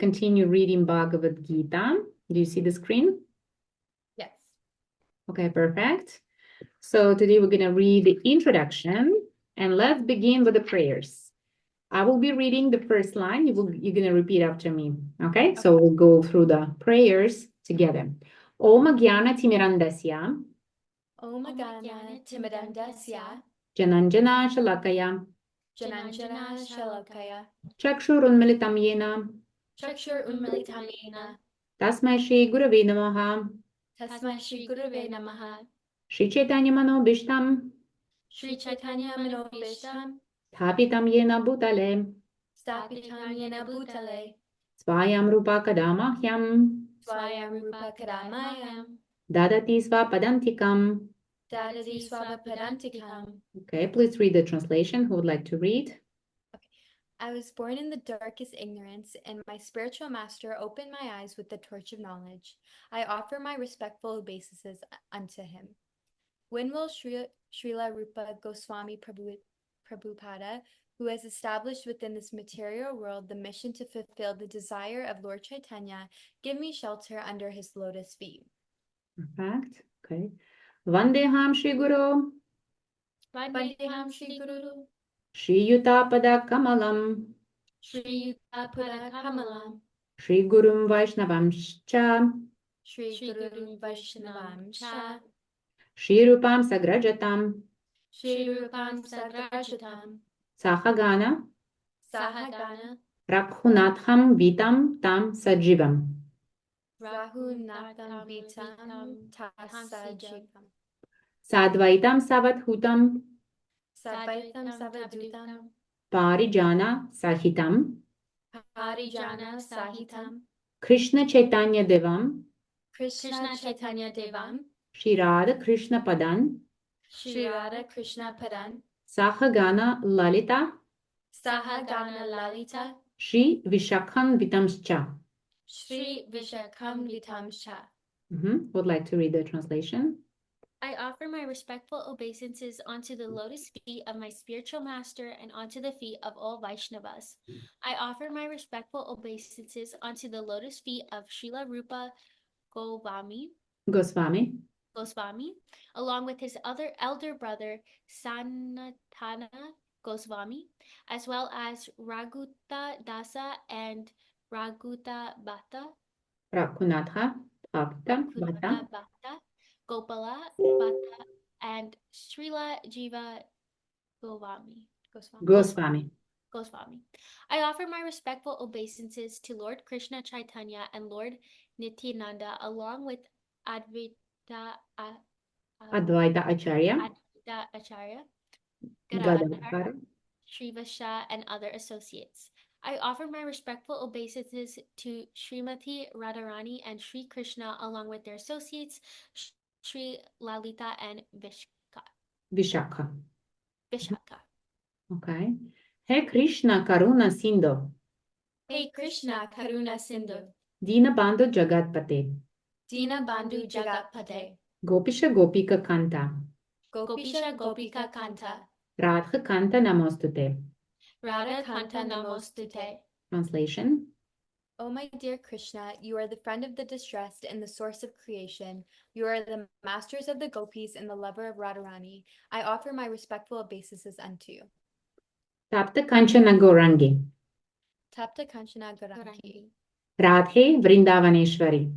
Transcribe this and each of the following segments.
continue reading Bhagavad Gita. Do you see the screen? Yes. Okay, perfect. So today we're going to read the introduction, and let's begin with the prayers. I will be reading the first line. You're going to repeat after me. Okay? So we'll go through the prayers together. Om Jnana Timirandasya. Om Jnana Timirandasya. Jananjana Shalakaya. Jananjana Shalakaya. Chakshurunmilitam Yena. Chakshur Unmilitam Yena. Tasmai Shri Gurave Namaha. Tasmai Shri Gurave Namaha. Shri Chaitanya Manobishtam. Shri Chaitanya Manobishtam. Thapitam Yena Bhutale. Stapitam Yena Bhutale. Swayam Rupa Kadamahyam. Swayam Rupa Kadamayam. Dadati Svapadantikam. Dadati Svapadantikam. Okay, please read the translation. Who would like to read? I was born in the darkest ignorance, and my spiritual master opened my eyes with the torch of knowledge. I offer my respectful obeisances unto him. When will Srila Rupa Goswami Prabhupada, who has established within this material world the mission to fulfill the desire of Lord Chaitanya, give me shelter under his lotus feet? Perfect. Okay. Vandeham Shri Guru. Vandeham Shri Guru. Shri Yutapada Kamalam. Shri Yutapada Kamalam. Shri Gurum Vaishnavam Cha. Shri Gurum Vaishnavam Cha. Shri Rupam Sagrajatam. Shri Rupam Sagrajatam. Sahagana. Sahagana. Rakhunatham Vitam Tam Sajivam. Rahunatham Vitam Tasajivam. Sadvaitam Savadhutam. Sadvaitam Savadutam. Parijana Sahitam. Parijana Sahitam. Krishna Chaitanya Devam. Krishna Chaitanya Devam. Shri Radha Krishna Padan. Shri Radha Krishna Padan. Sahagana Lalita. Sahagana Lalita. Shri Vishakham Vitamscha. Shri Vishakham Vitamscha. Would like to read the translation? I offer my respectful obeisances onto the lotus feet of my spiritual master and onto the feet of all Vaishnavas. I offer my respectful obeisances onto the lotus feet of Srila Rupa Goswami, along with his other elder brother Sanatana Goswami, as well as Raghunatha Dasa and Raghunatha Raghunatha Bhatta. Gopala Bhatta, and Srila Jiva Goswami. I offer my respectful obeisances to Lord Krishna Chaitanya and Lord Nityananda, along with Advaita Acharya, Gadadhar, Srivasha, and other associates. I offer my respectful obeisances to Srimati Radharani and Sri Krishna, along with their associates, Shri Lalita and Vishakha. Vishakha. Okay. Hey Krishna Karuna Sindhu. Hey Krishna Karuna Sindhu. Dina Bandhu Jagatpate. Dina Bandhu Jagatpate. Gopisha Gopika Kanta. Gopisha Gopika Kanta. Radha Kanta Namostute. Radha Kanta Namostute. Translation. O my dear Krishna, you are the friend of the distressed and the source of creation. You are the masters of the gopis and the lover of Radharani. I offer my respectful obeisances unto you. Tapta Kanchana Gaurangi. Tapta Kanchana Gaurangi. Radhe Vrindavaneshwari.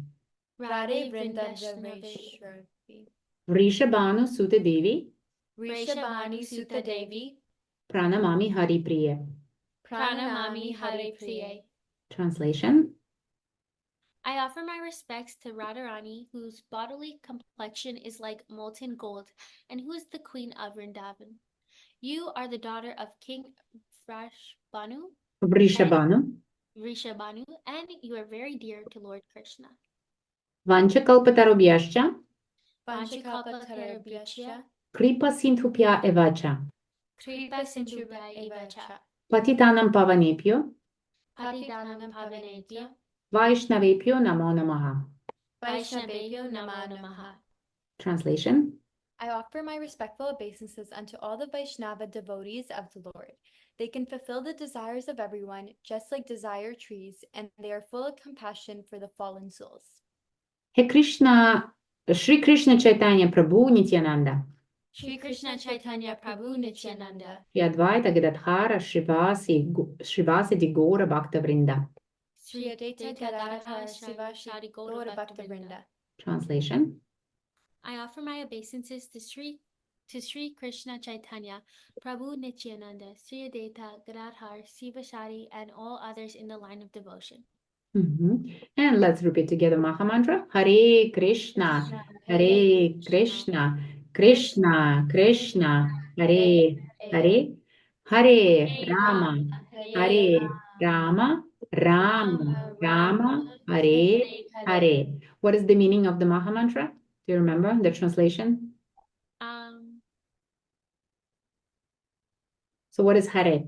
Radhe Vrindavaneshwari. Vrishabhanu Sute Devi. Vrishabhani Sutta Devi. Pranamami Hari Priya. Pranamami Hari Priya. Translation. I offer my respects to Radharani, whose bodily complexion is like molten gold, and who is the queen of Vrindavan. You are the daughter of King Vrishabhanu, and you are very dear to Lord Krishna. Vanchakalpatarubhyascha. Vanchakalpatarubhyascha. Kripa Sindhubhya evacha. Kripa Sindhubhya evacha. Patitanam Pavanebhyo. Patitanam Pavanebhyo. Vaishnavebhyo Namo Namaha. Vaishnavebhyo Namo Namaha. Translation. I offer my respectful obeisances unto all the Vaishnava devotees of the Lord. They can fulfill the desires of everyone, just like desire trees, and they are full of compassion for the fallen souls. Hey Krishna, Shri Krishna Chaitanya Prabhu Nityananda, Shri Krishna Chaitanya Prabhu Nityananda, Shri Advaita Gadadhara Srivasi di Gaura Bhakta Vrinda. Sri Advaita Gadadhara Srivasi Gaura Bhakta Vrinda. Translation. I offer my obeisances to Sri Krishna Chaitanya, Prabhu Nityananda, Sri Advaita Gadadhar, Srivasari, and all others in the line of devotion. And let's repeat together Maha Mantra. Hare Krishna, Hare Krishna, Krishna Krishna, Hare Hare, Hare Rama, Hare Rama, Rama Rama, Hare Hare. What is the meaning of the Maha Mantra? Do you remember the translation? So what is Hare?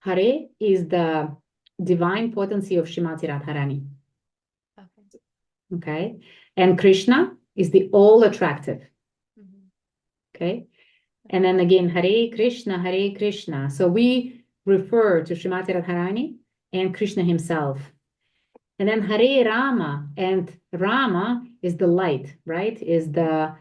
Hare is the divine potency of Shrimati Radharani. Okay. And Krishna is the all attractive. Okay. And then again, Hare Krishna, Hare Krishna. So we refer to Shrimati Radharani and Krishna himself. And then Hare Rama, and Rama is the light, right? Is the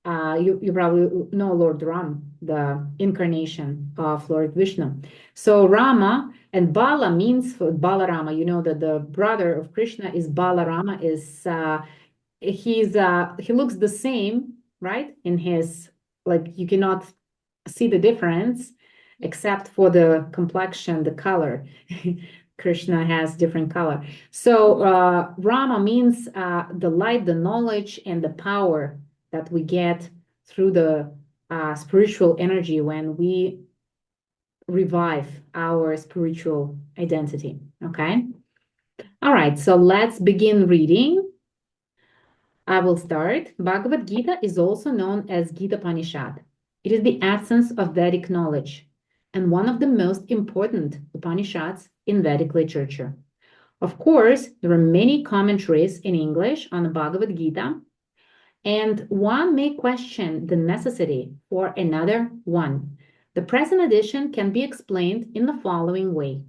you probably know Lord Ram, the incarnation of Lord Vishnu. So Rama and Bala means Balarama. You know that the brother of Krishna is Balarama. He looks the same, right? In his, like, you cannot see the difference except for the complexion, the color. Krishna has different color. So Rama means the light, the knowledge, and the power that we get through the spiritual energy when we revive our spiritual identity. Okay. All right. So let's begin reading. I will start. Bhagavad Gita is also known as Gita Upanishad. It is the essence of Vedic knowledge and one of the most important Upanishads in Vedic literature. Of course, there are many commentaries in English on the Bhagavad Gita, and one may question the necessity for another one. The present edition can be explained in the following way.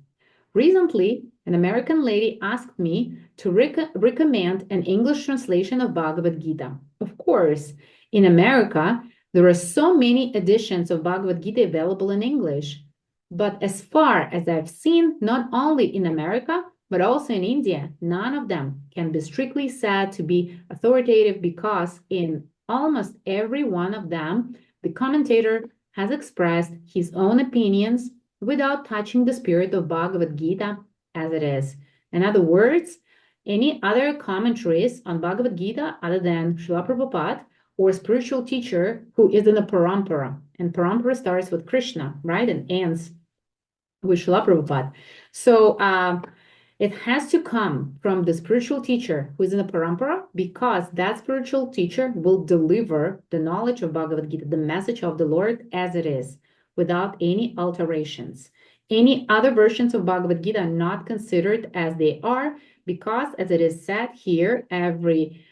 Recently, an American lady asked me to recommend an English translation of Bhagavad Gita. Of course, in America, there are so many editions of Bhagavad Gita available in English. But as far as I've seen, not only in America, but also in India, none of them can be strictly said to be authoritative because in almost every one of them, the commentator has expressed his own opinions without touching the spirit of Bhagavad Gita as it is. In other words, any other commentaries on Bhagavad Gita other than Srila Prabhupada or spiritual teacher who is in a parampara, and parampara starts with Krishna, right, and ends with Srila Prabhupada. So it has to come from the spiritual teacher who is in a parampara, because that spiritual teacher will deliver the knowledge of Bhagavad Gita, the message of the Lord as it is, without any alterations. Any other versions of Bhagavad Gita are not considered as they are, because as it is said here, every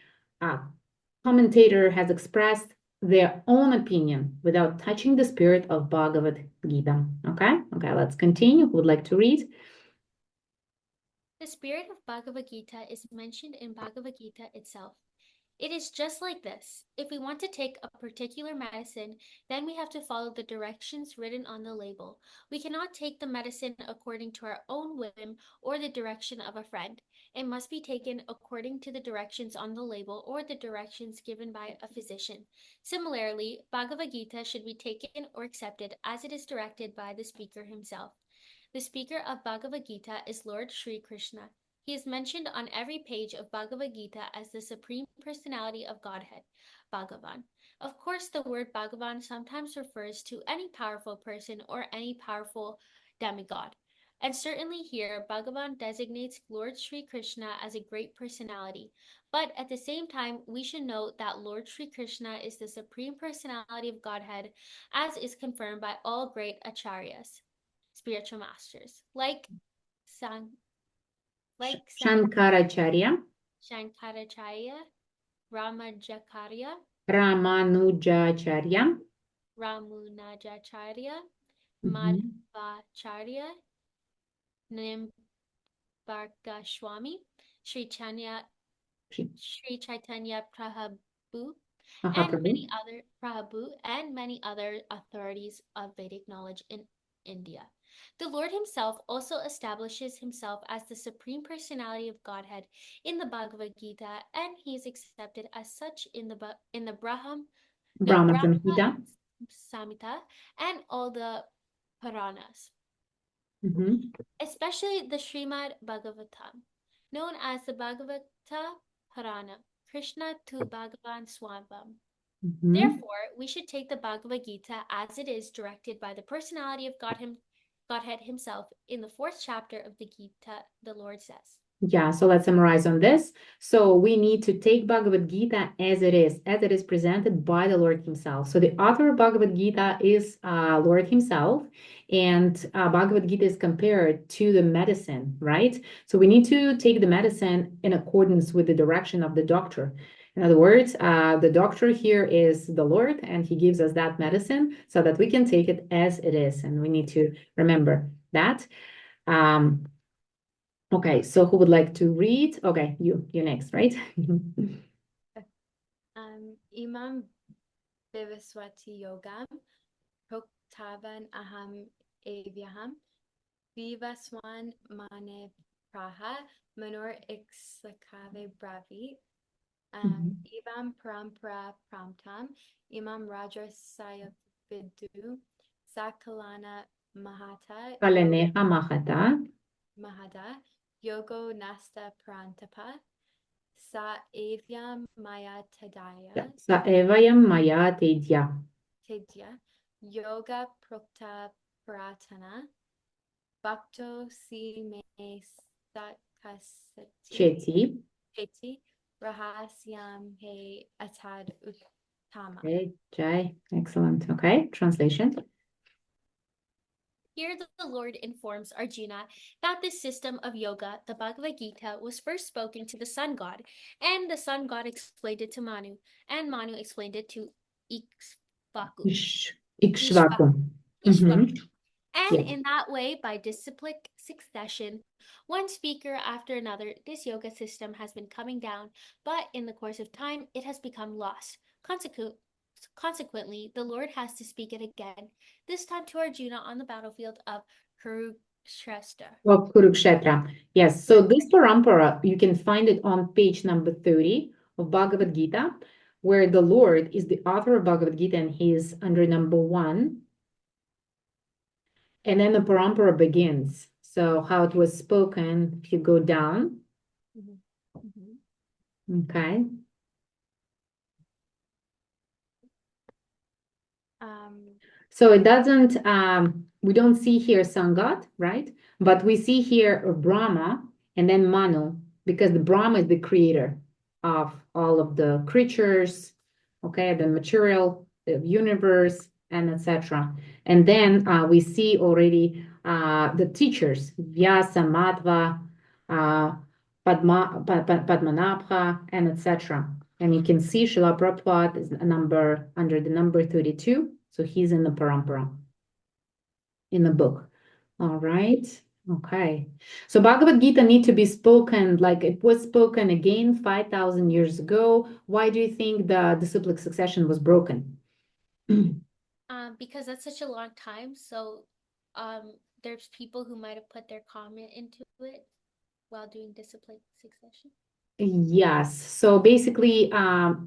commentator has expressed their own opinion without touching the spirit of Bhagavad Gita. Okay, let's continue. Who would like to read? The spirit of Bhagavad Gita is mentioned in Bhagavad Gita itself. It is just like this. If we want to take a particular medicine, then we have to follow the directions written on the label. We cannot take the medicine according to our own whim or the direction of a friend. It must be taken according to the directions on the label or the directions given by a physician. Similarly, Bhagavad Gita should be taken or accepted as it is directed by the speaker himself. The speaker of Bhagavad Gita is Lord Sri Krishna. He is mentioned on every page of Bhagavad Gita as the Supreme Personality of Godhead, Bhagavan. Of course, the word Bhagavan sometimes refers to any powerful person or any powerful demigod. And certainly here, Bhagavan designates Lord Sri Krishna as a great personality. But at the same time, we should note that Lord Sri Krishna is the Supreme Personality of Godhead, as is confirmed by all great acharyas, spiritual masters, like Shankaracharya, Shankaracharya, Ramanujarya, Ramunajacharya, Mhm. Madhvacharya, Nimbarkaswamy, Sri Chaitanya Prabhu, and many other authorities of Vedic knowledge in India. The Lord himself also establishes himself as the Supreme Personality of Godhead in the Bhagavad Gita, and he is accepted as such in the Brahma Samhita. Samhita and all the Puranas, Mhm. especially the Srimad Bhagavatam, known as the Bhagavata Purana, Krishna to Bhagavan Swambam. Mhm. Therefore, we should take the Bhagavad Gita as it is directed by the personality of Godhead himself. In the 4th chapter of the Gita, the Lord says. Yeah, so let's summarize on this. So we need to take Bhagavad Gita as it is presented by the Lord himself. So the author of Bhagavad Gita is Lord himself, and Bhagavad Gita is compared to the medicine, right? So we need to take the medicine in accordance with the direction of the doctor. In other words, the doctor here is the Lord, and he gives us that medicine so that we can take it as it is. And we need to remember that. Okay, so who would like to read? Okay, you next, right? Imam Vivaswati Yogam Proktavan Aham Avyaham Vivaswan Mane Praha Manor Ixlakave Bravi Imam Parampara Pramtam Imam Raja Sayavidu Sakalana Mahata Kaleneha Mahata. Mahada Yogo Nasta Prantapa Sa Avyam Maya Tadaya Sa evayam maya tedya. Tedya Yoga Prokta Pratana Bhakto Si Me Satkasati Cheti. Cheti Rahasyam He Atad Uttama. Okay, Jai. Excellent. Okay, translation. Here the Lord informs Arjuna that this system of yoga, the Bhagavad Gita, was first spoken to the sun god, and the sun god explained it to Manu, and Manu explained it to Ikshvaku. Ikshvaku. And Yeah. in that way, by disciplic succession, one speaker after another, this yoga system has been coming down, but in the course of time, it has become lost. Consequently, the Lord has to speak it again, this time to Arjuna on the battlefield of Kurukshetra. Of Kurukshetra. Yes, so this parampara, you can find it on page number 30 of Bhagavad Gita, where the Lord is the author of Bhagavad Gita and he is under number 1. And then the parampara begins. So how it was spoken, if you go down. Okay. So it doesn't, we don't see here Sangat, right? But we see here Brahma and then Manu, because the Brahma is the creator of all of the creatures, okay, the material, the universe, and etc. And then we see already the teachers, Vyasa, Madhva, Padmanabha, and etc. And you can see Srila Prabhupada is under the number 32. So he's in the parampara, in the book. All right. Okay. So Bhagavad Gita need to be spoken like it was spoken again 5,000 years ago. Why do you think the disciplic succession was broken? Because that's such a long time. So there's people who might have put their comment into it while doing disciplic succession. Yes. So basically,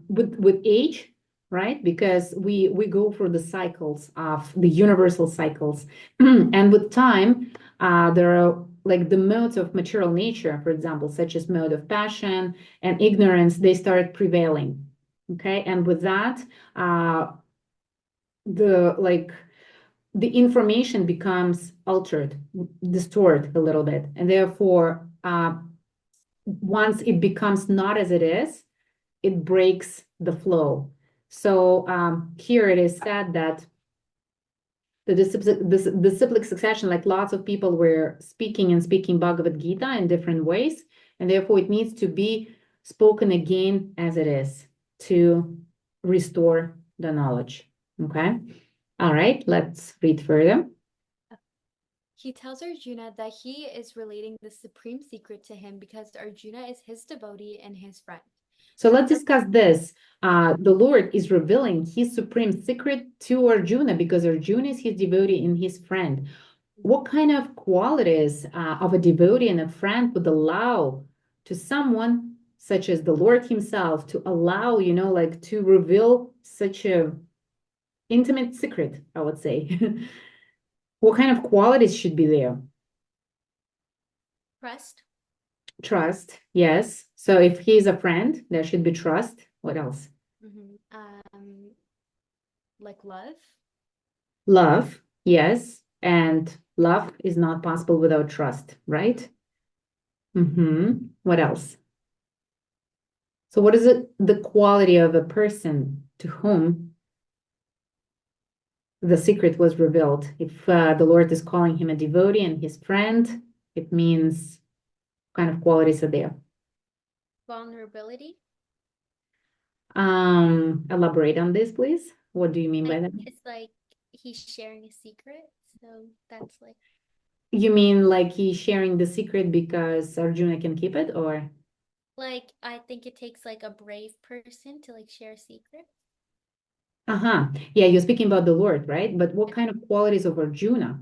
with age, right? Because we go through the cycles of the universal cycles, and with time, there are like the modes of material nature, for example, such as mode of passion and ignorance, they start prevailing. Okay, and with that, the information becomes altered, distorted a little bit, and therefore, once it becomes not as it is, it breaks the flow. So here it is said that the disciplic succession, like lots of people were speaking Bhagavad Gita in different ways, and therefore it needs to be spoken again as it is to restore the knowledge. Okay. All right, let's read further. He tells Arjuna that he is relating the supreme secret to him because Arjuna is his devotee and his friend. So let's discuss this. The Lord is revealing his supreme secret to Arjuna because Arjuna is his devotee and his friend. What kind of qualities of a devotee and a friend would allow to someone such as the Lord himself to allow, like to reveal such a intimate secret, I would say? What kind of qualities should be there? Trust. Trust, yes. So if he's a friend, there should be trust. What else? Like love. Love, yes. And love is not possible without trust, right? What else? So what is it, the quality of a person to whom the secret was revealed? If the Lord is calling him a devotee and his friend, it means what kind of qualities are there? Vulnerability. Elaborate on this, please. What do you mean by that? It's like he's sharing a secret. So that's like. You mean like he's sharing the secret because Arjuna can keep it, or? Like, I think it takes like a brave person to like share a secret. Yeah, you're speaking about the Lord, right? But what kind of qualities of Arjuna?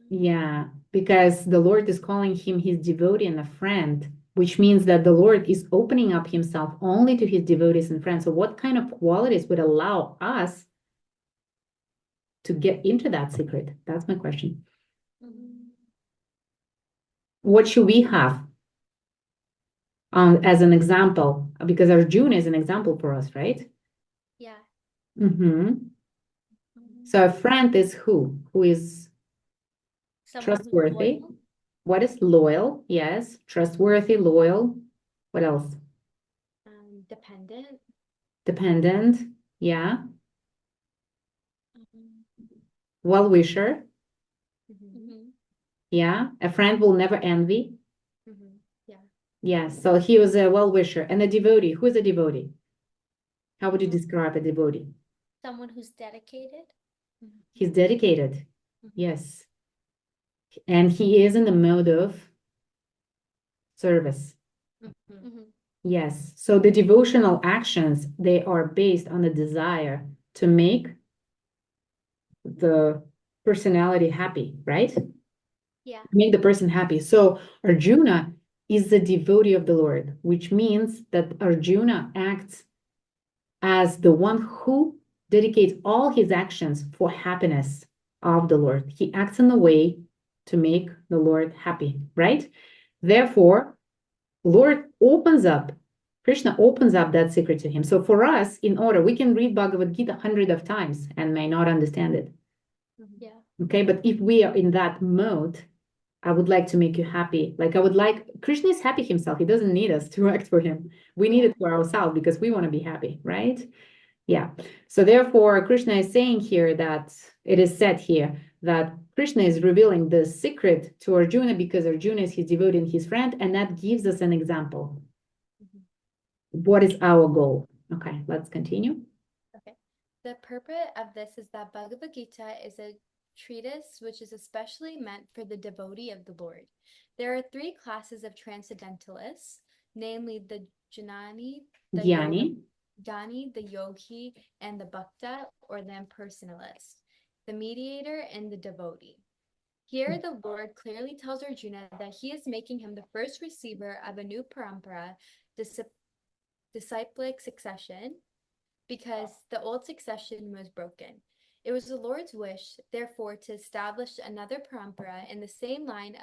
Yeah, because the Lord is calling him his devotee and a friend, which means that the Lord is opening up himself only to his devotees and friends. So what kind of qualities would allow us to get into that secret? That's my question. What should we have as an example? Because Arjuna is an example for us, right? Yeah. So a friend is who? Who is Someone trustworthy? loyal. What is loyal? Yes, trustworthy, loyal. What else? Dependent. Dependent. Yeah. Well-wisher. Yeah. A friend will never envy. Yeah. Yes. So he was a well-wisher and a devotee. Who is a devotee? How would you describe a devotee? Someone who's dedicated. He's dedicated. Yes. And he is in the mode of service. Yes. So the devotional actions, they are based on the desire to make the personality happy, right? Yeah. Make the person happy. So Arjuna is the devotee of the Lord, which means that Arjuna acts as the one who dedicates all his actions for happiness of the Lord. He acts in a way to make the Lord happy, right? Therefore, Lord opens up, Krishna opens up that secret to him. So for us, in order, we can read Bhagavad Gita hundreds of times and may not understand it. Yeah. Okay, but if we are in that mode, I would like to make you happy. Like Krishna is happy himself. He doesn't need us to act for him. We need it for ourselves because we want to be happy, right? Yeah. So therefore, Krishna is saying here that it is said here that Krishna is revealing the secret to Arjuna because Arjuna is his devotee and his friend, and that gives us an example. What is our goal? Okay, let's continue. Okay. The purport of this is that Bhagavad Gita is a treatise which is especially meant for the devotee of the Lord. There are three classes of transcendentalists, namely the Jnani, the Jnani, the Yogi, and the Bhakta, or the impersonalist, the mediator, and the devotee. Here, the Lord clearly tells Arjuna that he is making him the first receiver of a new parampara, disciplic succession, because the old succession was broken. It was the Lord's wish, therefore, to establish another parampara in the same line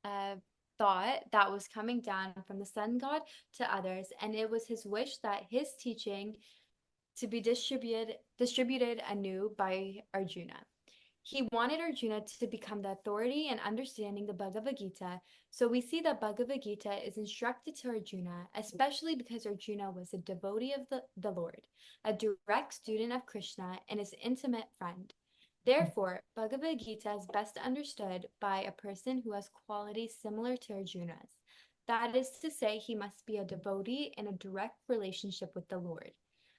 of thought that was coming down from the sun god to others, and it was his wish that his teaching to be distributed anew by Arjuna. He wanted Arjuna to become the authority in understanding the Bhagavad Gita, so we see that Bhagavad Gita is instructed to Arjuna, especially because Arjuna was a devotee of the Lord, a direct student of Krishna, and his intimate friend. Therefore, Bhagavad Gita is best understood by a person who has qualities similar to Arjuna's. That is to say, he must be a devotee in a direct relationship with the Lord.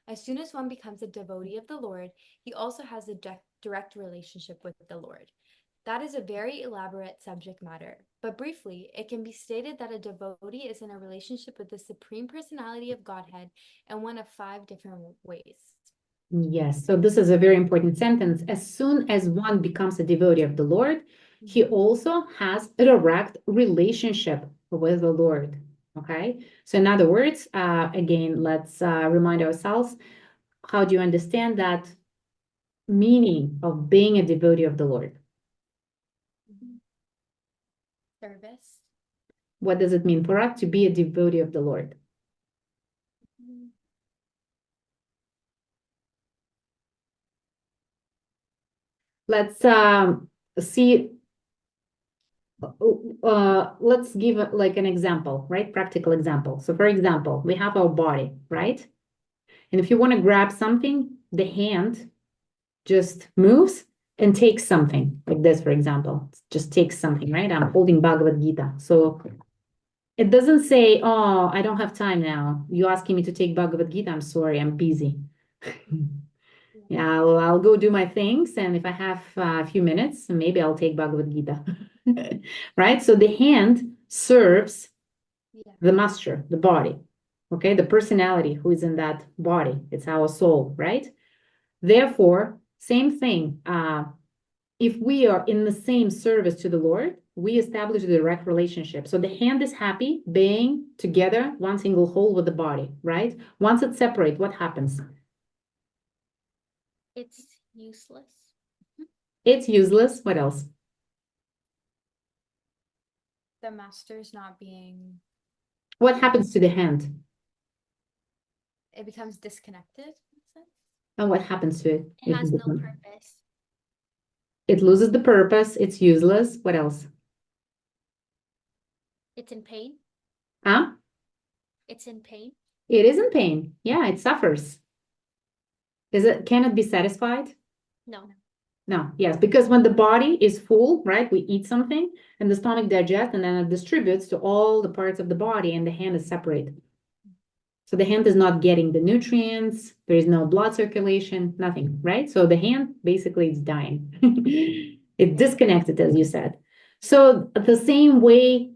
As soon as one becomes a devotee of the Lord, he also has a direct relationship with the Lord. That is a very elaborate subject matter, but briefly, it can be stated that a devotee is in a relationship with the Supreme Personality of Godhead in one of 5 different ways. Yes, so this is a very important sentence. As soon as one becomes a devotee of the Lord, he also has a direct relationship with the Lord. Okay, so in other words, again, let's remind ourselves, how do you understand that meaning of being a devotee of the Lord? Service. What does it mean for us to be a devotee of the Lord? Let's see. Let's give like an example, right? Practical example. So for example, we have our body, right? And if you want to grab something, the hand just moves and takes something like this, for example, just takes something, right? I'm holding Bhagavad Gita. So it doesn't say, oh, I don't have time now. You're asking me to take Bhagavad Gita. I'm sorry, I'm busy. Yeah, I'll go do my things. And if I have a few minutes, maybe I'll take Bhagavad Gita. Right? So the hand serves the master, the body, okay? The personality who is in that body. It's our soul, right? Therefore, same thing. If we are in the same service to the Lord, we establish a direct relationship. So the hand is happy being together, one single whole with the body, right? Once it's separate, what happens? It's useless. It's useless. What else? The master's not being. What happens to the hand? It becomes disconnected. And what happens to it? It has no purpose. It loses the purpose. It's useless. What else? It's in pain. Huh? It's in pain. It is in pain. Yeah, it suffers. Can it be satisfied? No. No, yes, because when the body is full, right, we eat something and the stomach digests and then it distributes to all the parts of the body and the hand is separate. So the hand is not getting the nutrients, there is no blood circulation, nothing, right? So the hand basically is dying. It's disconnected, as you said. So the same way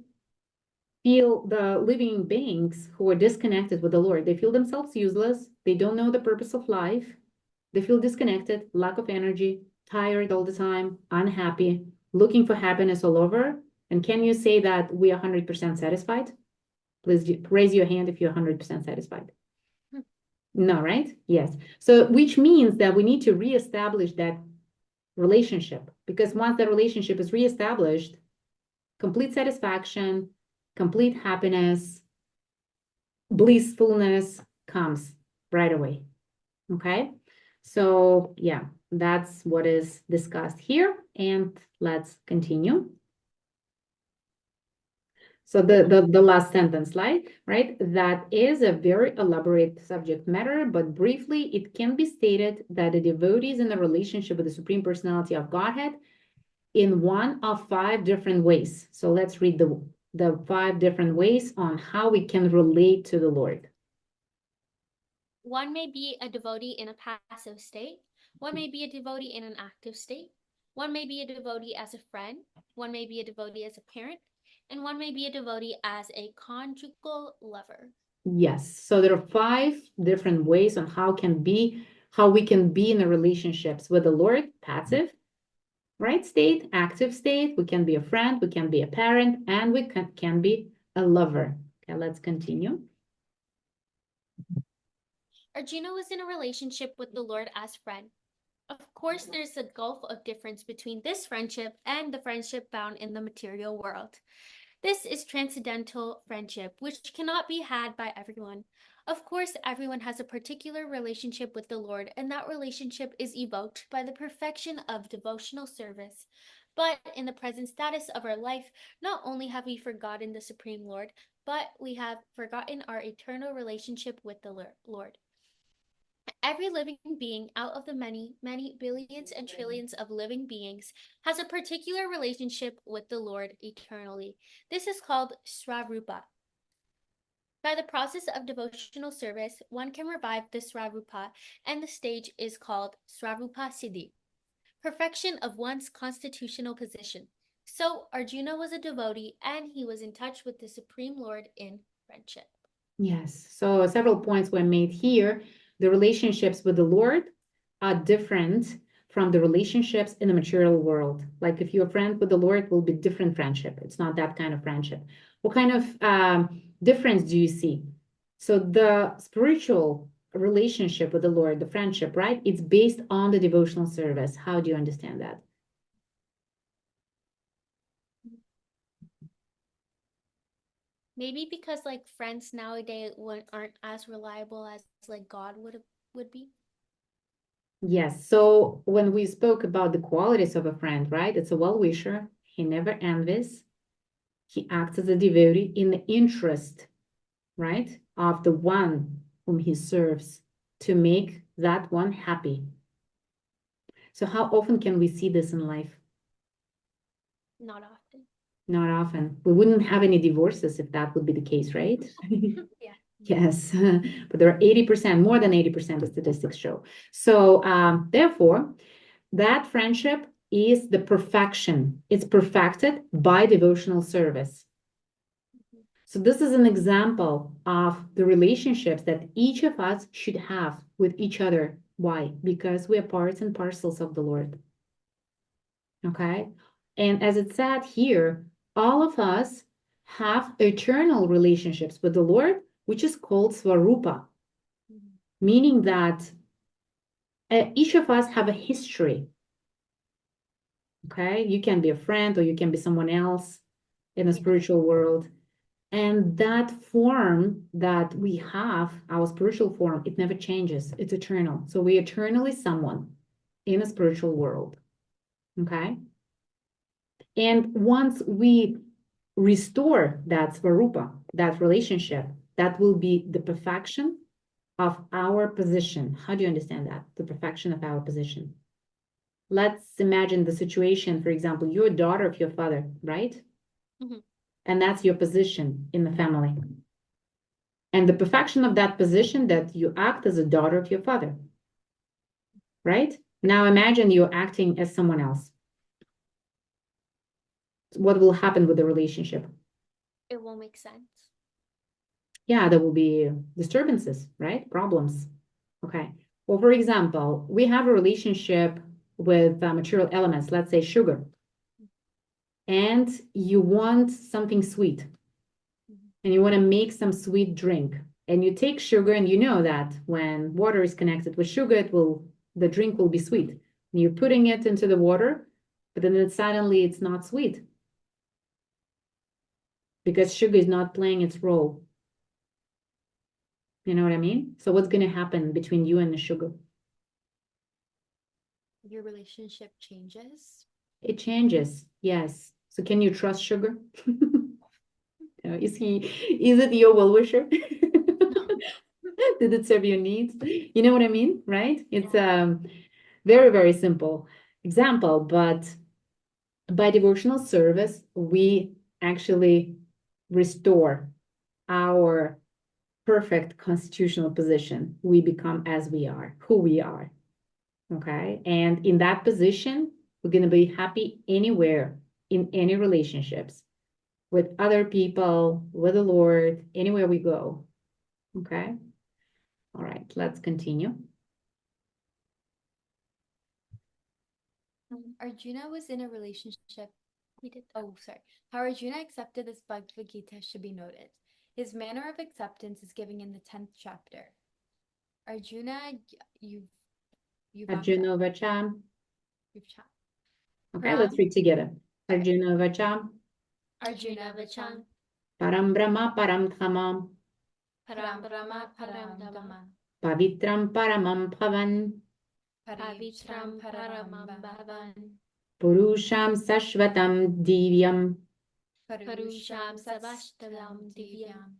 feel the living beings who are disconnected with the Lord. They feel themselves useless. They don't know the purpose of life. They feel disconnected, lack of energy, tired all the time, unhappy, looking for happiness all over. And can you say that we are 100% satisfied? Please raise your hand if you're 100% satisfied. No, right? Yes. So which means that we need to reestablish that relationship, because once the relationship is reestablished, complete satisfaction, complete happiness, blissfulness comes right away. Okay. So yeah, that's what is discussed here. And let's continue. So the last sentence, right? That is a very elaborate subject matter, but briefly, it can be stated that the devotee is in a relationship with the Supreme Personality of Godhead in one of 5 different ways. So let's read the 5 different ways on how we can relate to the Lord. One may be a devotee in a passive state. One may be a devotee in an active state. One may be a devotee as a friend. One may be a devotee as a parent. And one may be a devotee as a conjugal lover. Yes. So there are 5 different ways on how we can be in the relationships with the Lord, passive, right state, active state. We can be a friend, we can be a parent, and we can be a lover. Okay, let's continue. Arjuna was in a relationship with the Lord as friend. Of course, there's a gulf of difference between this friendship and the friendship found in the material world. This is transcendental friendship, which cannot be had by everyone. Of course, everyone has a particular relationship with the Lord, and that relationship is evoked by the perfection of devotional service. But in the present status of our life, not only have we forgotten the Supreme Lord, but we have forgotten our eternal relationship with the Lord. Every living being out of the many, many billions and trillions of living beings has a particular relationship with the Lord eternally. This is called Swarupa. By the process of devotional service, one can revive the Swarupa, and the stage is called Swarupa Siddhi, perfection of one's constitutional position. So Arjuna was a devotee, and he was in touch with the Supreme Lord in friendship. Yes, so several points were made here. The relationships with the Lord are different from the relationships in the material world. Like if you're a friend with the Lord, it will be different friendship. It's not that kind of friendship. What kind of difference do you see? So the spiritual relationship with the Lord, the friendship, right? It's based on the devotional service. How do you understand that? Maybe because like friends nowadays aren't as reliable as like God would be. Yes. So when we spoke about the qualities of a friend, right? It's a well-wisher. He never envies. He acts as a devotee in the interest, right, of the one whom he serves to make that one happy. So how often can we see this in life? Not often. Not often. We wouldn't have any divorces if that would be the case, right? Yeah. Yes, but there are 80%, more than 80% of statistics show. So therefore, that friendship is the perfection. It's perfected by devotional service. So this is an example of the relationships that each of us should have with each other. Why? Because we are parts and parcels of the Lord. Okay? And as it said here, all of us have eternal relationships with the Lord, which is called Svarupa, meaning that each of us have a history. Okay? You can be a friend or you can be someone else in the spiritual world. And that form that we have, our spiritual form, it never changes. It's eternal. So we're eternally someone in a spiritual world. Okay? And once we restore that svarupa, that relationship, that will be the perfection of our position. How do you understand that? The perfection of our position. Let's imagine the situation, for example, you're a daughter of your father, right? Mm-hmm. And that's your position in the family. And the perfection of that position that you act as a daughter of your father, right? Now imagine you're acting as someone else. What will happen with the relationship? It won't make sense. Yeah, there will be disturbances, right? Problems. Okay. Well, for example, we have a relationship with material elements, let's say sugar, and you want something sweet, and you want to make some sweet drink, and you take sugar, and you know that when water is connected with sugar, the drink will be sweet. And you're putting it into the water, but then suddenly it's not sweet because sugar is not playing its role. You know what I mean? So what's going to happen between you and the sugar? Your relationship changes. It changes, yes. So can you trust sugar? Is it your well-wisher? Did it serve your needs? You know what I mean, right? It's very, very simple example, but by devotional service, we actually restore our perfect constitutional position. We become as we are, who we are. Okay. And in that position, we're going to be happy anywhere in any relationships with other people, with the Lord, anywhere we go. Okay. All right. Let's continue. Arjuna was in a relationship. We did. Oh, sorry. How Arjuna accepted this Bhagavad Gita should be noted. His manner of acceptance is given in the 10th chapter. Arjuna, you've Arjuna Vacham. Okay, Param. let's read together. Arjuna Vacham. Arjuna Vacham. Param Brahma Param Dhamam. Param Brahma Param Dhamma. Pavitram Paramam Bhavan. Pavitram Paramam Bhavan. Purusham Sashvatam Divyam. Parusham Savashtalam Divyam.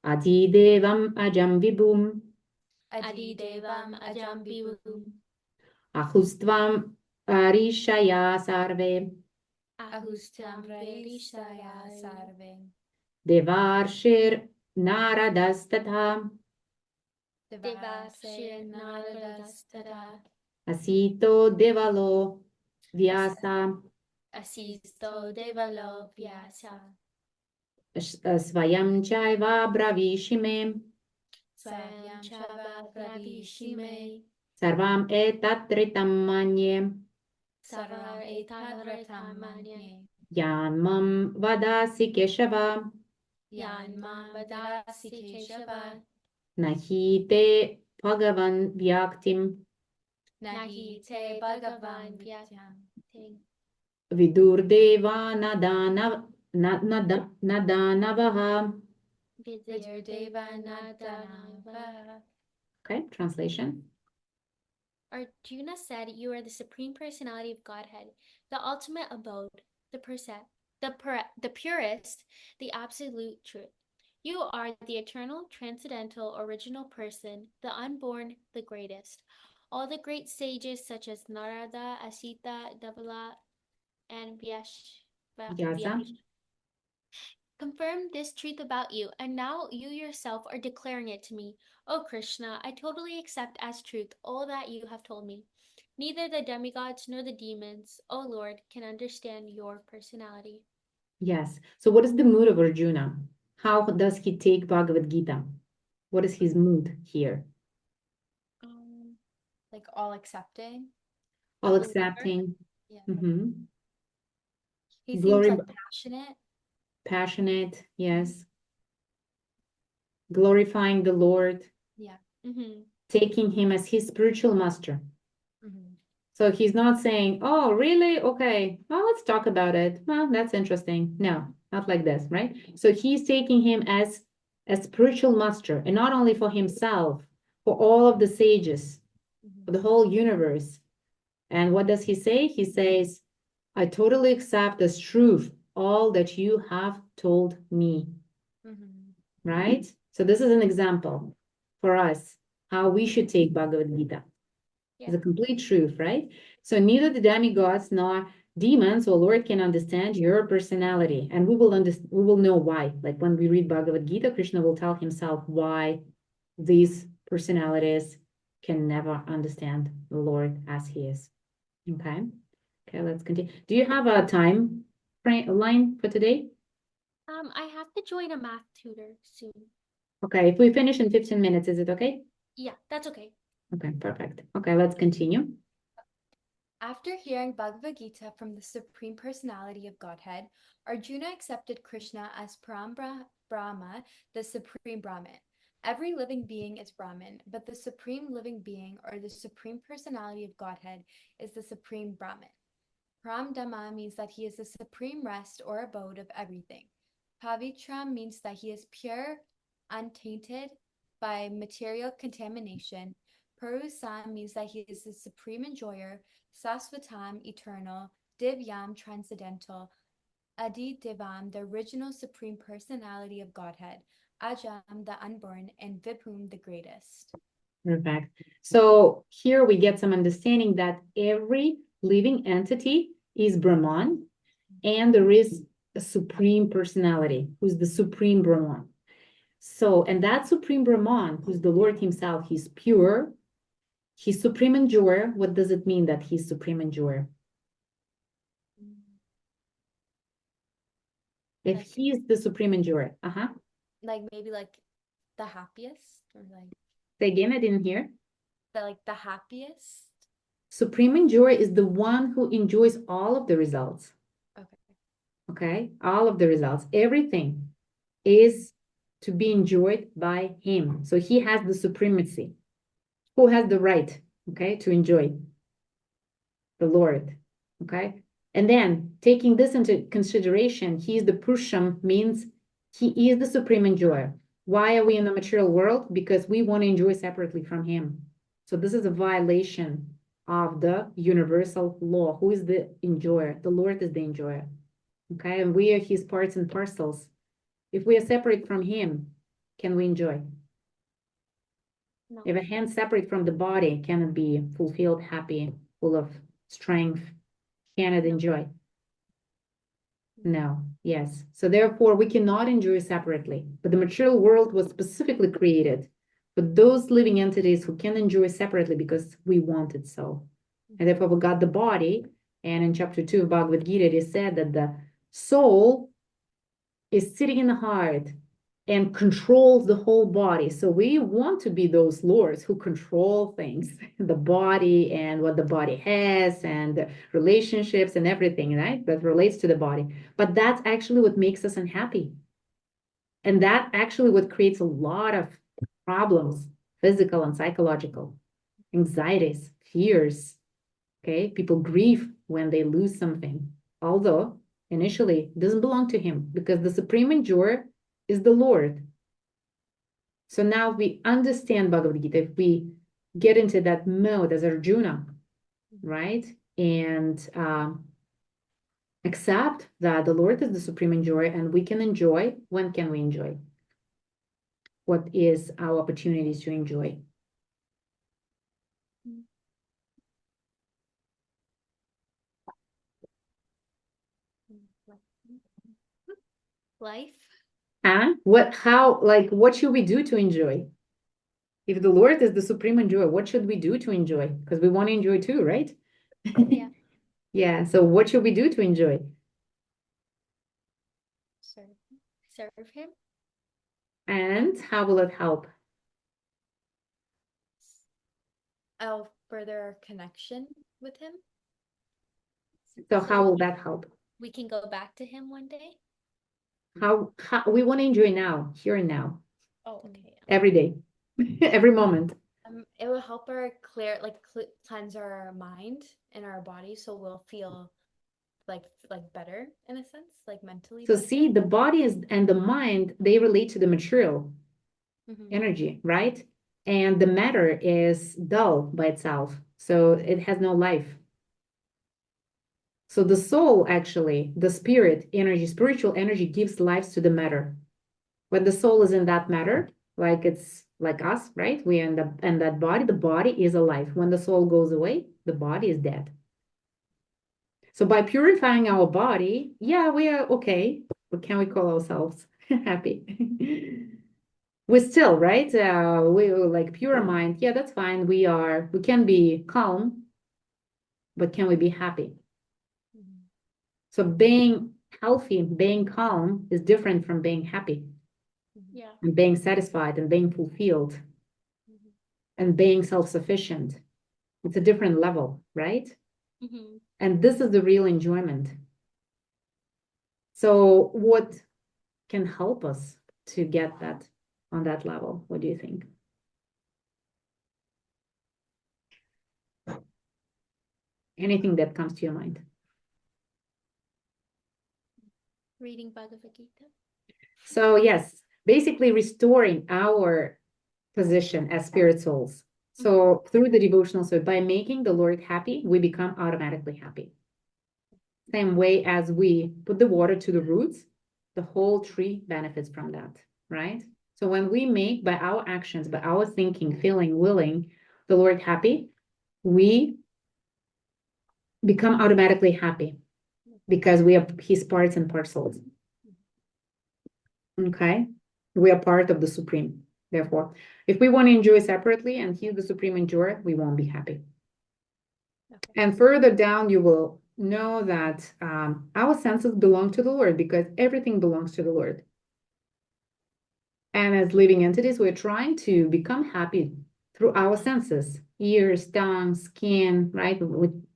Adidevam Ajam Vibhum. Adidevam Ajam Vibhum. Ahustvam Arishaya Sarve. Ahustam Vrishaya Sarve. Devarshir Naradas Devakshir Naradastara Asito Devalo Vyasa Asisto Devalo Vyasa Svayam Chaiva Bravishime Swayam Chava Bravishime Sarvam Etatritam Manye Savar Etadratamanye Yanmam Vadasi Keshava Yanma Vadasi Keshava Nahite Bhagavan Vyaktim Nahi Te Bhagavan Vyakting Vidurdeva Nadanavaha. Vidir Deva Nadanava. Okay, translation. Arjuna said, "You are the Supreme Personality of Godhead, the ultimate abode, the purest, the absolute truth. You are the eternal, transcendental, original person, the unborn, the greatest. All the great sages such as Narada, Asita, Devala, and Vyasa. confirmed this truth about you, and now you yourself are declaring it to me. O Krishna, I totally accept as truth all that you have told me. Neither the demigods nor the demons, O Lord, can understand your personality." Yes. So what is the mood of Arjuna? How does he take Bhagavad Gita? What is his mood here? Like all accepting. All accepting. Yeah. He Glory, seems like passionate. passionate, yes. Glorifying the Lord. Yeah. Taking him as his spiritual master. So he's not saying, oh, really? Okay, well, let's talk about it. Well, that's interesting. No, not like this, right? So he's taking him as a spiritual master, and not only for himself, for all of the sages, for the whole universe. And what does he say? He says, I totally accept as truth all that you have told me. Right? So this is an example for us how we should take Bhagavad Gita. Yeah. It's a complete truth, right? So neither the demigods nor demons or Lord can understand your personality, and we will know why. Like when we read Bhagavad Gita, Krishna will tell himself why these personalities can never understand the Lord as he is. Okay. Okay, let's continue. Do you have a time line for today? I have to join a math tutor soon. Okay, if we finish in 15 minutes, is it okay? Yeah, that's okay. Okay, perfect. Okay, let's continue. After hearing Bhagavad Gita from the Supreme Personality of Godhead, Arjuna accepted Krishna as Brahma, the Supreme Brahman. Every living being is Brahman, but the Supreme Living Being, or the Supreme Personality of Godhead, is the Supreme Brahman. Paramdhamma means that he is the supreme rest or abode of everything. Pavitram means that he is pure, untainted by material contamination. Purusam means that he is the supreme enjoyer. Sasvatam, eternal. Divyam, transcendental. Adidevam, the original supreme personality of Godhead. Ajam, the unborn, and Vibhum, the greatest. Perfect. So here we get some understanding that every living entity is Brahman, and there is a supreme personality who's the supreme Brahman. So, and that supreme Brahman, who's the Lord himself, he's pure, he's supreme enjoyer. What does it mean that he's supreme enjoyer? If he's the supreme enjoyer, Like maybe like the happiest, or like say again, I didn't hear. the happiest. Supreme enjoyer is the one who enjoys all of the results. Okay, all of the results, everything is to be enjoyed by him. So he has the supremacy. Who has the right, okay, to enjoy? The Lord, okay? And then taking this into consideration, he is the Purusham, means he is the supreme enjoyer. Why are we in the material world? Because we want to enjoy separately from him. So this is a violation of the universal law. Who is the enjoyer? The Lord is the enjoyer. Okay, and we are his parts and parcels. If we are separate from him, can we enjoy? No. If a hand separate from the body, can it be fulfilled, happy, full of strength? Can it enjoy? No. Yes. So therefore, we cannot enjoy separately. But the material world was specifically created for those living entities who can enjoy separately because we want it so. And therefore, we got the body. And in chapter 2 of Bhagavad Gita, it is said that the soul is sitting in the heart and controls the whole body. So we want to be those lords who control things, the body and what the body has and the relationships and everything, right? That relates to the body. But that's actually what makes us unhappy. And that actually what creates a lot of problems, physical and psychological, anxieties, fears. Okay, people grieve when they lose something, although initially it doesn't belong to him because the supreme enjoyer is the Lord. So now we understand Bhagavad Gita, if we get into that mode as Arjuna, right? And accept that the Lord is the supreme enjoyer and we can enjoy. When can we enjoy? What is our opportunities to enjoy? Life. Huh? What should we do to enjoy? If the Lord is the supreme enjoyer, what should we do to enjoy? Because we want to enjoy too, right? Yeah. Yeah. So what should we do to enjoy? Serve him. And how will it help? I'll further our connection with him. So how will that help? We can go back to him one day. How we want to enjoy now, here and now, Oh, okay. every day, every moment. It will help our cleanse our mind and our body, so we'll feel like better in a sense, like mentally So better. see, the body and the mind, they relate to the material energy, right? And the matter is dull by itself, so it has no life. So the soul, actually, the spirit energy, spiritual energy gives life to the matter. When the soul is in that matter, like it's like us, right? We end up in that body, the body is alive. When the soul goes away, the body is dead. So by purifying our body, yeah, we are okay. But can we call ourselves happy? We're still, right? We like pure mind. Yeah, that's fine. We can be calm, but can we be happy? So being healthy, being calm is different from being happy. Yeah. And being satisfied and being fulfilled and being self-sufficient. It's a different level, right? And this is the real enjoyment. So what can help us to get that on that level? What do you think? Anything that comes to your mind? Reading Bhagavad Gita. So yes, basically restoring our position as spirit souls. So through the devotional, so by making the Lord happy, we become automatically happy. Same way as we put the water to the roots, the whole tree benefits from that, right? So when we make by our actions, by our thinking, feeling, willing, the Lord happy, we become automatically happy because we are his parts and parcels. Okay? We are part of the Supreme. Therefore, if we want to enjoy separately and he's the Supreme enjoyer, we won't be happy. Okay. And further down, you will know that our senses belong to the Lord because everything belongs to the Lord. And as living entities, we're trying to become happy through our senses, ears, tongue, skin, right?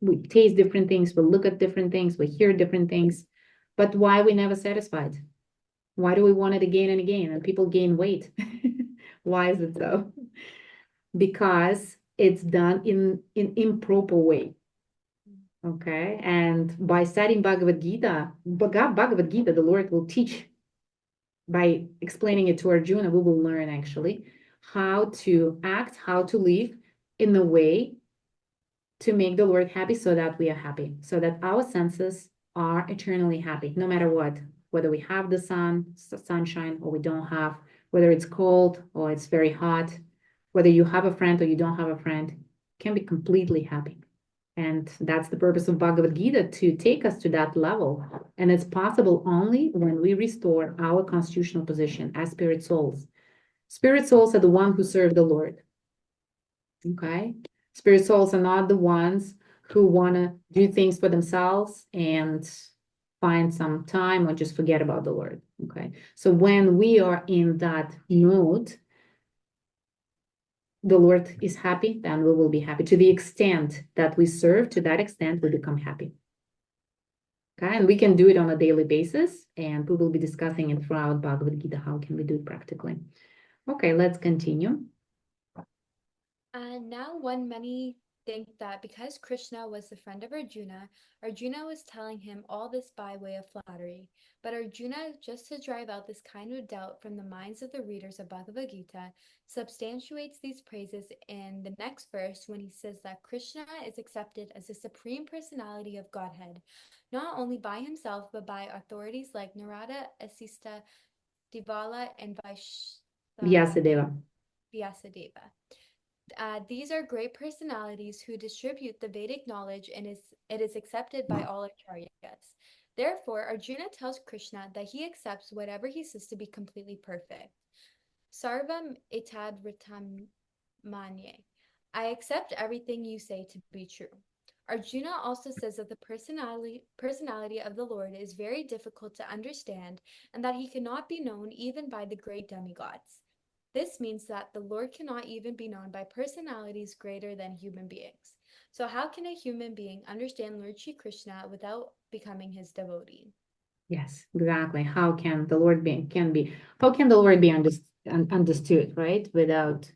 We taste different things, we look at different things, we hear different things. But why are we never satisfied? Why do we want it again and again? And people gain weight. Why is it so? Because it's done in improper way. Okay, and by studying Bhagavad Gita, the Lord will teach by explaining it to Arjuna. We will learn actually how to act, how to live in a way to make the Lord happy so that we are happy, so that our senses are eternally happy, no matter what, whether we have the sunshine or we don't have, whether it's cold or it's very hot, whether you have a friend or you don't have a friend, can be completely happy. And that's the purpose of Bhagavad Gita, to take us to that level. And it's possible only when we restore our constitutional position as spirit souls. Spirit souls are the ones who serve the Lord. Okay? Spirit souls are not the ones who want to do things for themselves and find some time or just forget about the Lord. Okay? So when we are in that mode, the Lord is happy, then we will be happy. To the extent that we serve, to that extent, we become happy. Okay, and we can do it on a daily basis, and we will be discussing it throughout Bhagavad Gita. How can we do it practically? Okay, let's continue. Now, when many think that because Krishna was the friend of Arjuna, Arjuna was telling him all this by way of flattery. But Arjuna, just to drive out this kind of doubt from the minds of the readers of Bhagavad Gita, substantiates these praises in the next verse when he says that Krishna is accepted as the Supreme Personality of Godhead, not only by himself, but by authorities like Narada, Asista, Divala, and Vyasadeva. Vyasadeva. These are great personalities who distribute the Vedic knowledge, and it is accepted by all acharyas. Therefore, Arjuna tells Krishna that he accepts whatever he says to be completely perfect. Sarvam etad ritam manye. I accept everything you say to be true. Arjuna also says that the personality of the Lord is very difficult to understand, and that he cannot be known even by the great demigods. This means that the Lord cannot even be known by personalities greater than human beings. So how can a human being understand Lord Shri Krishna without becoming his devotee? Yes, exactly. How can the Lord be understood, right? Without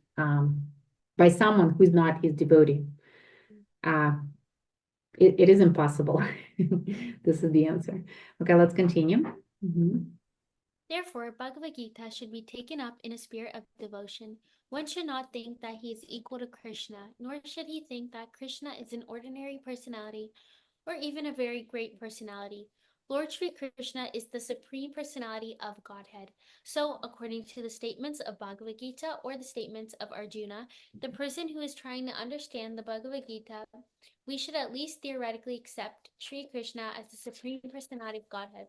by someone who's not his devotee. It is impossible. This is the answer. Okay, let's continue. Therefore, Bhagavad Gita should be taken up in a spirit of devotion. One should not think that he is equal to Krishna, nor should he think that Krishna is an ordinary personality or even a very great personality. Lord Sri Krishna is the Supreme Personality of Godhead. So, according to the statements of Bhagavad Gita or the statements of Arjuna, the person who is trying to understand the Bhagavad Gita, we should at least theoretically accept Sri Krishna as the Supreme Personality of Godhead.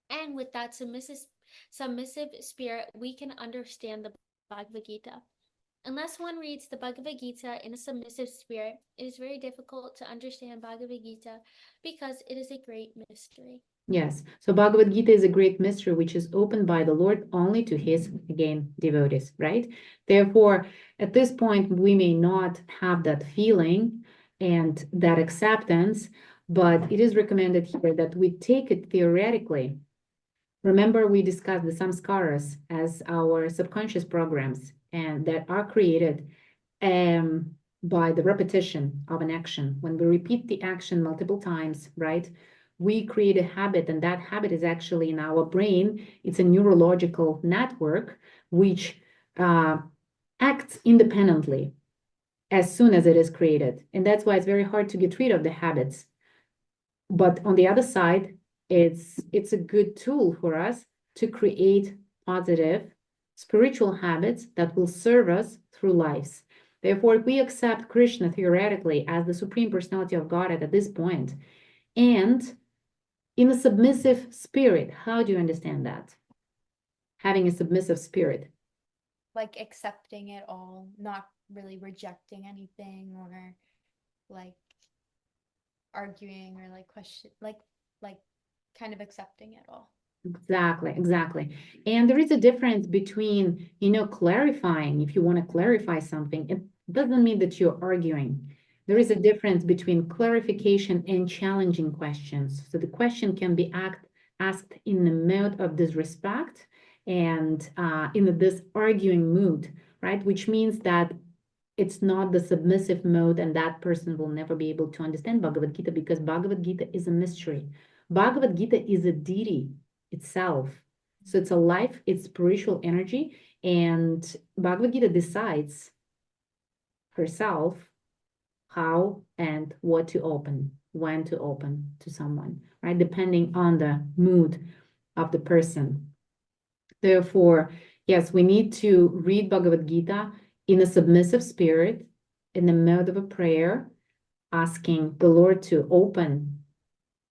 And with that submissive spirit, we can understand the Bhagavad Gita. Unless one reads the Bhagavad Gita in a submissive spirit, it is very difficult to understand Bhagavad Gita because it is a great mystery. Yes, so Bhagavad Gita is a great mystery which is opened by the Lord only to his, again, devotees, right? Therefore, at this point, we may not have that feeling and that acceptance, but it is recommended here that we take it theoretically. Remember, we discussed the samskaras as our subconscious programs, and that are created by the repetition of an action. When we repeat the action multiple times, right, we create a habit, and that habit is actually in our brain. It's a neurological network which acts independently as soon as it is created. And that's why it's very hard to get rid of the habits. But on the other side, it's a good tool for us to create positive spiritual habits that will serve us through lives. Therefore, if we accept Krishna theoretically as the Supreme Personality of Godhead at this point, and in a submissive spirit, how do you understand that? Having a submissive spirit. Like accepting it all, not really rejecting anything or like arguing or like question, like kind of accepting it all. Exactly. And there is a difference between, clarifying. If you want to clarify something, it doesn't mean that you're arguing. There is a difference between clarification and challenging questions. So the question can be asked in the mode of disrespect and in this arguing mood, right? Which means that it's not the submissive mode, and that person will never be able to understand Bhagavad Gita, because Bhagavad Gita is a mystery. Bhagavad Gita is a deity itself. So it's a life, it's spiritual energy, and Bhagavad Gita decides herself how and what to open, when to open to someone, right? Depending on the mood of the person. Therefore, yes, we need to read Bhagavad Gita in a submissive spirit, in the mode of a prayer, asking the Lord to open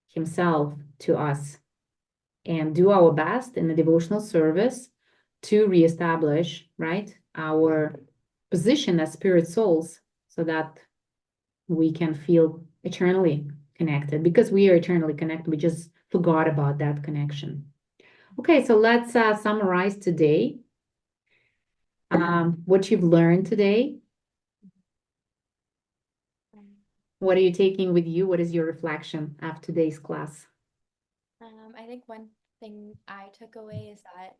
himself to us and do our best in the devotional service to reestablish, right, our position as spirit souls so that we can feel eternally connected, because we are eternally connected. We just forgot about that connection. Okay, so let's summarize today what you've learned today. What are you taking with you? What is your reflection of today's class? I think one thing I took away is that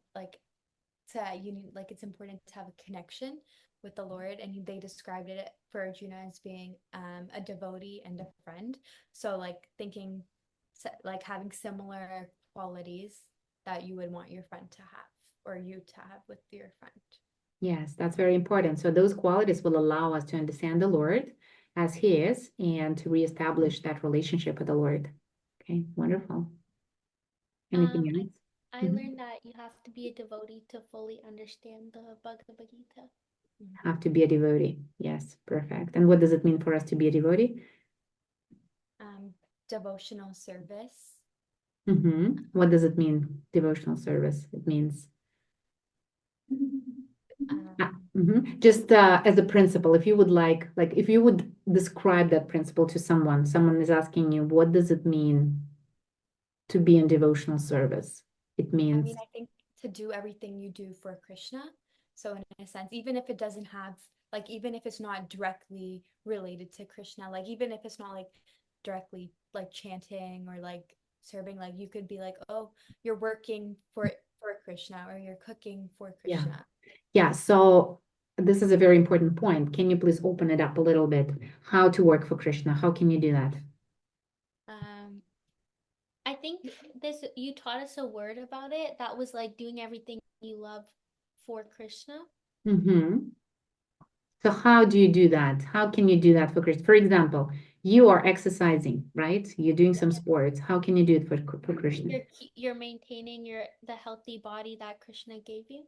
it's important to have a connection with the Lord, and they described it for Arjuna as being a devotee and a friend. So having similar qualities that you would want your friend to have, or you to have with your friend. Yes, that's very important. So those qualities will allow us to understand the Lord as he is and to reestablish that relationship with the Lord. Okay, wonderful. Anything else? I learned that you have to be a devotee to fully understand the Bhagavad Gita. Have to be a devotee. Yes, perfect. And what does it mean for us to be a devotee? Devotional service. What does it mean, devotional service? It means just as a principle, if you would if you would describe that principle to someone is asking you, what does it mean to be in devotional service? It means, I think to do everything you do for Krishna. So in a sense, even if it doesn't have, even if it's not directly related to Krishna, even if it's not directly chanting or serving, you could be oh, you're working for Krishna, or you're cooking for Krishna. Yeah. So this is a very important point. Can you please open it up a little bit? How to work for Krishna? How can you do that? I think you taught us a word about it that was doing everything you love for Krishna. So how do you do that? How can you do that for Krishna? For example, you are exercising, right? You're doing some sports. How can you do it for Krishna? You're maintaining the healthy body that Krishna gave you,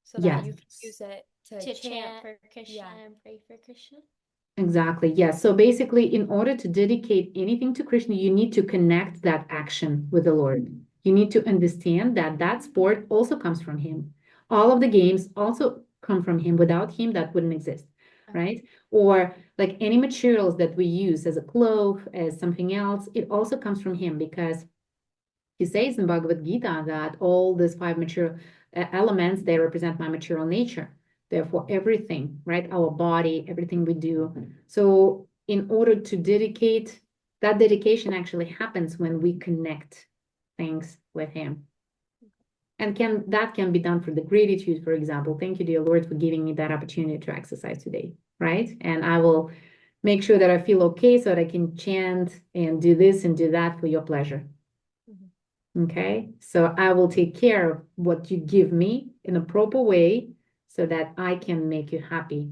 so that you can use it to chant for Krishna and pray for Krishna. Exactly. Yes. So basically, in order to dedicate anything to Krishna, you need to connect that action with the Lord. You need to understand that that sport also comes from him. All of the games also come from him. Without him, that wouldn't exist, right? Or any materials that we use as a cloth, as something else, it also comes from him, because he says in Bhagavad Gita that all these five material elements, they represent my material nature. Therefore, everything, right? Our body, everything we do. So in order to dedicate, that dedication actually happens when we connect things with him. And that can be done through the gratitude, for example. Thank you, dear Lord, for giving me that opportunity to exercise today, right? And I will make sure that I feel okay so that I can chant and do this and do that for your pleasure. Okay, so I will take care of what you give me in a proper way so that I can make you happy.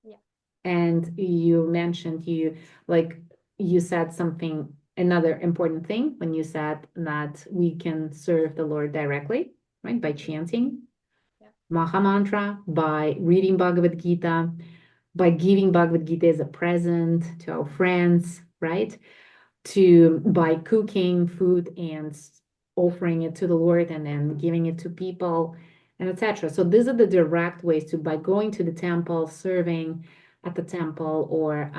Yeah. And you mentioned you said something, another important thing, when you said that we can serve the Lord directly, right? By chanting Maha Mantra, by reading Bhagavad Gita, by giving Bhagavad Gita as a present to our friends, right? By cooking food and offering it to the Lord and then giving it to people, and etc. So these are the direct ways by going to the temple, serving at the temple, or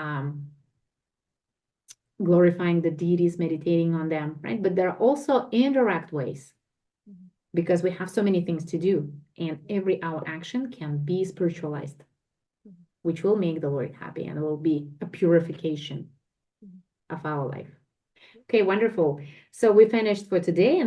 glorifying the deities, meditating on them, right? But there are also indirect ways, because we have so many things to do, and every our action can be spiritualized, which will make the Lord happy and will be a purification of our life. Okay, wonderful. So we finished for today, and